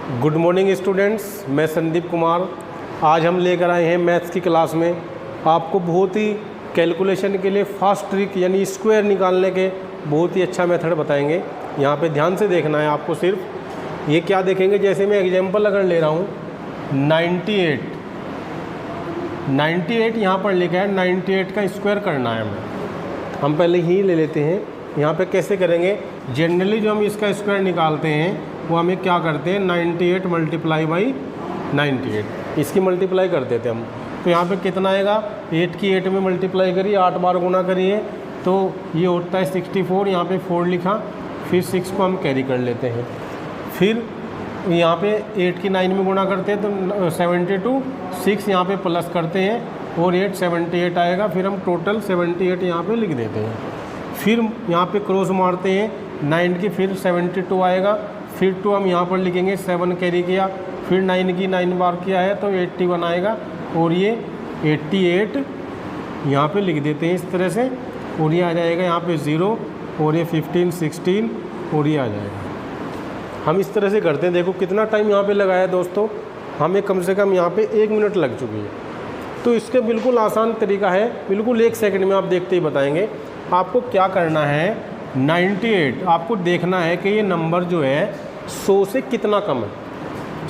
Good morning students, मैं संदीप कुमार। आज हम लेकर आए हैं मैथ्स की क्लास में आपको बहुत ही कैलकुलेशन के लिए फास्ट ट्रिक यानी स्क्वायर निकालने के बहुत ही अच्छा मेथड बताएंगे। यहाँ पे ध्यान से देखना है आपको। सिर्फ ये क्या देखेंगे, जैसे मैं एग्जांपल अगर ले रहा हूँ 98 यहाँ पर लिखा है, 98 का स्क्वायर करना है हमें। हम पहले ही ले लेते हैं। यहाँ पे कैसे करेंगे, जनरली जो हम इसका स्क्वायर निकालते हैं वो हमें क्या करते हैं, 98 मल्टीप्लाई बाई 98 इसकी मल्टीप्लाई कर देते हैं हम। तो यहाँ पे कितना आएगा, 8 की 8 में मल्टीप्लाई करिए, 8 बार गुना करिए तो ये होता है 64। यहाँ पे 4 लिखा, फिर 6 को हम कैरी कर लेते हैं। फिर यहाँ पे 8 की 9 में गुना करते हैं तो 72, 6 यहाँ पे प्लस करते हैं और 8 78 आएगा। फिर हम टोटल 78 यहाँ पे लिख देते हैं। फिर यहाँ पे क्रॉस मारते हैं 9 की, फिर 72 आएगा। फिर 2 हम यहाँ पर लिखेंगे, 7 कैरी किया, फिर 9 की 9 बार किया है तो 81 आएगा और ये 88 यहाँ पे लिख देते हैं इस तरह से। और ये आ जाएगा यहाँ पे 0 और ये 15 16 और ये आ जाएगा। हम इस तरह से करते हैं। देखो कितना टाइम यहाँ पे लगाया दोस्तों, हमें कम से कम यहाँ पे 1 मिनट लग चुकी है। तो इसके बिल्कुल आसान तरीका है, बिल्कुल 1 सेकंड में आप देखते ही बताएंगे। आपको क्या करना है, 98 आपको देखना है कि ये नंबर जो है 100 से कितना कम है।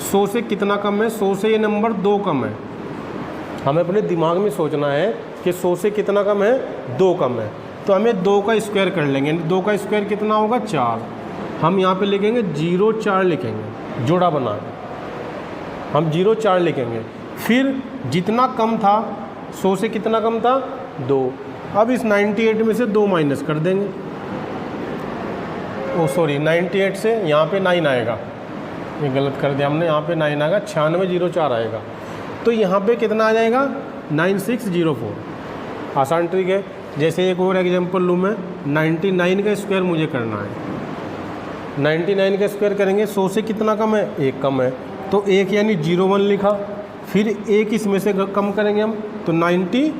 100 से कितना कम है, 100 से ये नंबर 2 कम है। हमें अपने दिमाग में सोचना है कि 100 से कितना कम है, 2 कम है। तो हमें 2 का स्क्वायर कर लेंगे। 2 का स्क्वायर कितना होगा, 4। हम यहाँ पे लिखेंगे 0 4 लिखेंगे, जोड़ा बना के हम 0 4 लिखेंगे। फिर जितना कम था, 100 से कितना कम था, 2। अब इस 98 में से 2 माइनस कर देंगे। ओ सॉरी, 98 से यहाँ पे 9 आएगा, ये गलत कर दिया हमने। यहाँ पे 9 आएगा, 96 0 4 आएगा। तो यहाँ पे कितना आ जाएगा, 9604। आसान ट्रिक है। जैसे एक और एग्जांपल लूँ मैं, 99 का स्क्वायर मुझे करना है। 99 का स्क्वायर करेंगे, 100 से कितना कम है, 1 कम है। तो 1 यानी 01 लिखा, फिर 1 इसमें से कम करेंगे हम तो 98,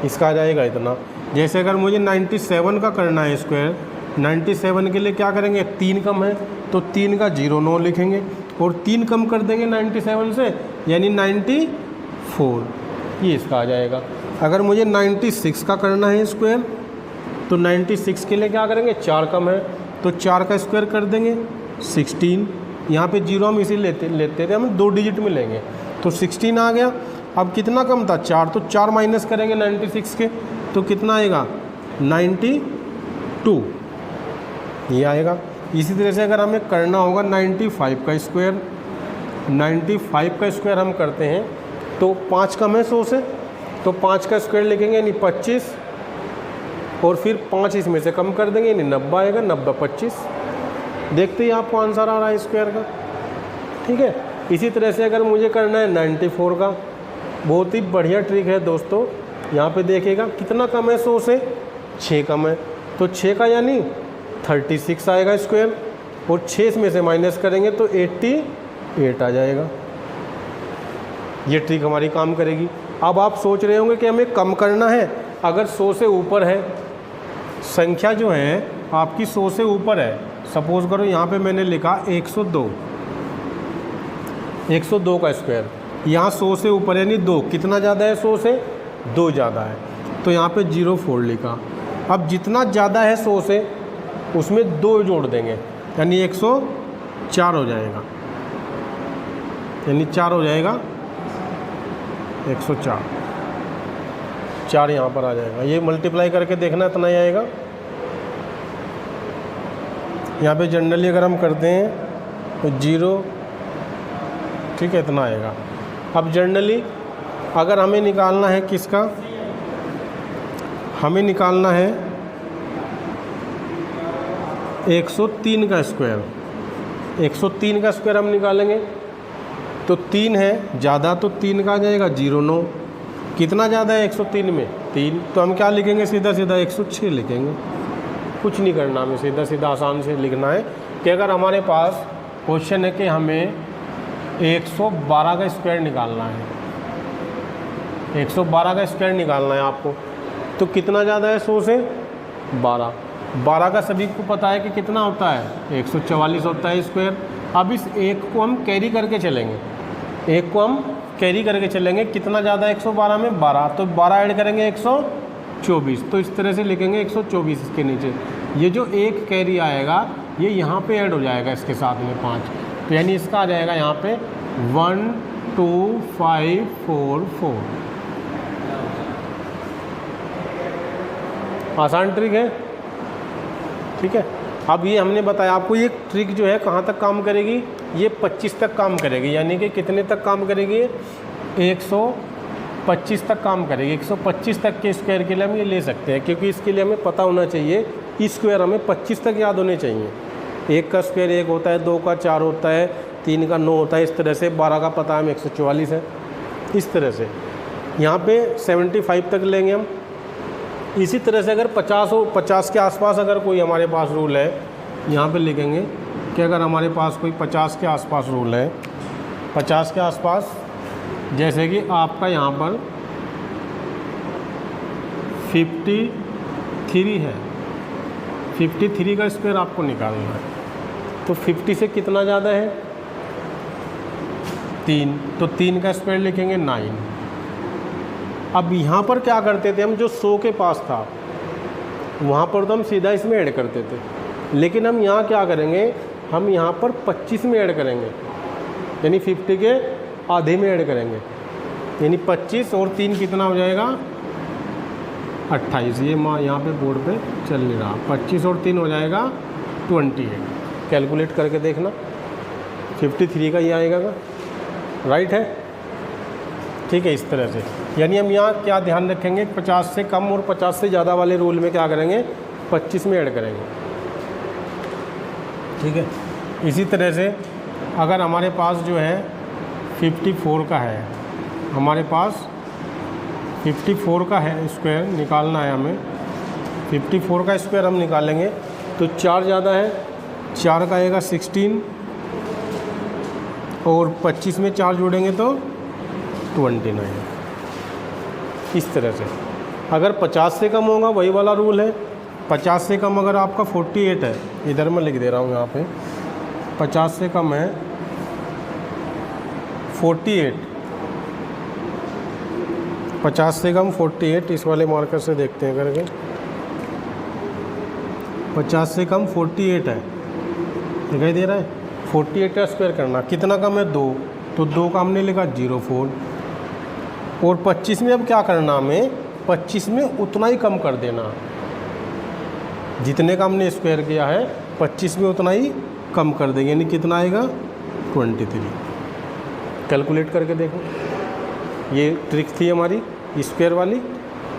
इसका आ जाएगा इतना। जैसे अगर मुझे 97 का करना है स्क्वायर, 97 के लिए क्या करेंगे, 3 कम है तो 3 का 09 लिखेंगे और 3 कम कर देंगे 97 से यानी 94, ये इसका आ जाएगा। अगर मुझे 96 का करना है स्क्वायर तो 96 के लिए क्या करेंगे, 4 कम है तो 4 का स्क्वायर कर देंगे 16। यहाँ पे 0 हम इसी लेते थे, हम 2 डिजिट में लेंगे तो 16 आ गया। अब कितना कम था, 4, तो 4 माइनस करेंगे 96 के तो कितना आएगा, 92, ये आएगा। इसी तरह से अगर हमें करना होगा 95 का स्क्वायर, 95 का स्क्वायर हम करते हैं तो 5 कम है 100 से तो 5 का स्क्वायर लिखेंगे यानी 25 और फिर 5 इसमें से कम कर देंगे यानी 90 आएगा। 90 25, देखते ही आपको आंसर आ रहा है स्क्वायर का, ठीक है। इसी तरह से अगर मुझे करना है 94 का, बहुत ही बढ़िया ट्रिक है दोस्तों। यहाँ पे देखिएगा कितना कम है, 100 से 6 कम है तो 6 का यानी 36 आएगा स्क्वायर और 6 इसमें से माइनस करेंगे तो 88 आ जाएगा। ये ट्रिक हमारी काम करेगी। अब आप सोच रहे होंगे कि हमें कम करना है। अगर 100 से ऊपर है संख्या जो है आपकी, 100 से ऊपर है, सपोज़ करो यहाँ पे मैंने लिखा 102 का स्क्वायर, यहाँ 100 से ऊपर यानी 2, कितना ज़्यादा है, 100 से 2 ज़्यादा है तो यहाँ पे 04 लिखा। अब जितना ज़्यादा है 100 से उसमें 2 जोड़ देंगे यानी 104 हो जाएगा, यानी 4 हो जाएगा 104, 4 यहाँ पर आ जाएगा। ये मल्टीप्लाई करके देखना इतना ही आएगा। यहाँ पे जनरली अगर हम करते हैं तो 0, ठीक है, इतना आएगा। अब जनरली अगर हमें निकालना है किसका, हमें निकालना है 103 का स्क्वायर। 103 का स्क्वायर हम निकालेंगे तो 3 है ज़्यादा तो 3 का आ जाएगा 09। कितना ज़्यादा है 103 में, 3, तो हम क्या लिखेंगे, सीधा सीधा 106 लिखेंगे। कुछ नहीं करना, हमें सीधा सीधा आसान से लिखना है कि अगर हमारे पास क्वेश्चन है कि हमें 112 का स्क्वायर निकालना है, 112 का स्क्वायर निकालना है आपको, तो कितना ज़्यादा है 100 से, 12। 12 का सभी को पता है कि कितना होता है, 144 होता है स्क्वायर। अब इस एक को हम कैरी करके चलेंगे, एक को हम कैरी करके चलेंगे। कितना ज़्यादा है 112 में 12, तो 12 ऐड करेंगे 124, तो इस तरह से लिखेंगे 124 इसके नीचे। ये जो एक कैरी आएगा ये यहाँ पे ऐड हो जाएगा इसके साथ में 5, तो यानी इसका आ जाएगा यहाँ पे 1 2 5 4 4। आसान ट्रिक है, ठीक है। अब ये हमने बताया आपको, ये ट्रिक जो है कहाँ तक काम करेगी, ये 25 तक काम करेगी, यानी कि कितने तक काम करेगी, 125 तक काम करेगी। 125 तक के स्क्वायर के लिए हम ये ले सकते हैं, क्योंकि इसके लिए हमें पता होना चाहिए स्क्वायर हमें 25 तक याद होने चाहिए। 1 का स्क्वायर 1 होता है, 2 का 4 होता है, 3 का 9 होता है, इस तरह से 12 का पता है हमें 144 है। इस तरह से यहाँ पे 75 तक लेंगे हम। इसी तरह से अगर 50 हो, 50 के आसपास अगर कोई हमारे पास रूल है, यहाँ पे लिखेंगे कि अगर हमारे पास कोई 50 के आसपास रूल है, 50 के आसपास, जैसे कि आपका यहाँ पर 53 है, 53 का स्क्वायर आपको निकालना है, तो 50 से कितना ज़्यादा है 3, तो 3 का स्क्वायर लिखेंगे 9। अब यहाँ पर क्या करते थे हम, जो 100 के पास था वहाँ पर तो हम सीधा इसमें ऐड करते थे, लेकिन हम यहाँ क्या करेंगे, हम यहाँ पर 25 में ऐड करेंगे, यानी 50 के आधे में ऐड करेंगे, यानी 25 और 3 कितना हो जाएगा 28। ये यहाँ पे बोर्ड पे चल नहीं रहा, 25 और 3 हो जाएगा 28। कैलकुलेट करके देखना, 53 का ये आएगा का, राइट है, ठीक है। इस तरह से यानी हम यहाँ क्या ध्यान रखेंगे, 50 से कम और 50 से ज़्यादा वाले रूल में क्या करेंगे, 25 में ऐड करेंगे, ठीक है। इसी तरह से अगर हमारे पास जो है 54 का है, हमारे पास 54 का है स्क्वायर निकालना है हमें, 54 का स्क्वायर हम निकालेंगे तो 4 ज़्यादा है, 4 का आएगा 16 और 25 में 4 जोड़ेंगे तो 29। इस तरह से अगर 50 से कम होगा वही वाला रूल है, 50 से कम अगर आपका 48 है, इधर मैं लिख दे रहा हूँ यहाँ पे, 50 से कम है 48, 50 से कम 48, इस वाले मार्कर से देखते हैं करके, 50 से कम 48 है, दिखाई दे रहा है। 48 का स्क्वायर करना, कितना कम है 2, तो 2 का हमने लिखा 04, और 25 में अब क्या करना हमें, 25 में उतना ही कम कर देना, जितने का हमने स्क्वायर किया है 25 में उतना ही कम कर देंगे, यानी कितना आएगा 23। कैलकुलेट करके देखो, ये ट्रिक थी हमारी स्क्वायर वाली,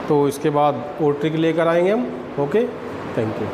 तो इसके बाद और ट्रिक लेकर आएंगे हम। Okay, thank you.